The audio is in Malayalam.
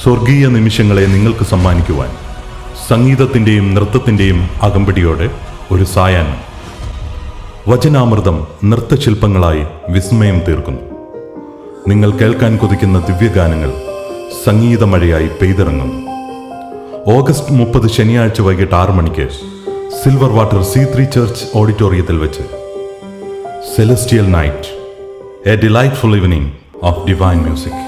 സ്വർഗീയ നിമിഷങ്ങളെ നിങ്ങൾക്ക് സമ്മാനിക്കുവാൻ സംഗീതത്തിൻ്റെയും നൃത്തത്തിൻ്റെയും അകമ്പടിയോടെ ഒരു സായാഹ്നം. വചനാമൃതം നൃത്തശില്പങ്ങളായി വിസ്മയം തീർക്കുന്നു. നിങ്ങൾ കേൾക്കാൻ കൊതിക്കുന്ന ദിവ്യഗാനങ്ങൾ സംഗീതമഴയായി പെയ്തിറങ്ങുന്നു. ഓഗസ്റ്റ് 30 ശനിയാഴ്ച വൈകിട്ട് 6 മണിക്ക് സിൽവർ വാട്ടർ C3 ചർച്ച് ഓഡിറ്റോറിയത്തിൽ വെച്ച് celestial night, A delightful evening of divine music.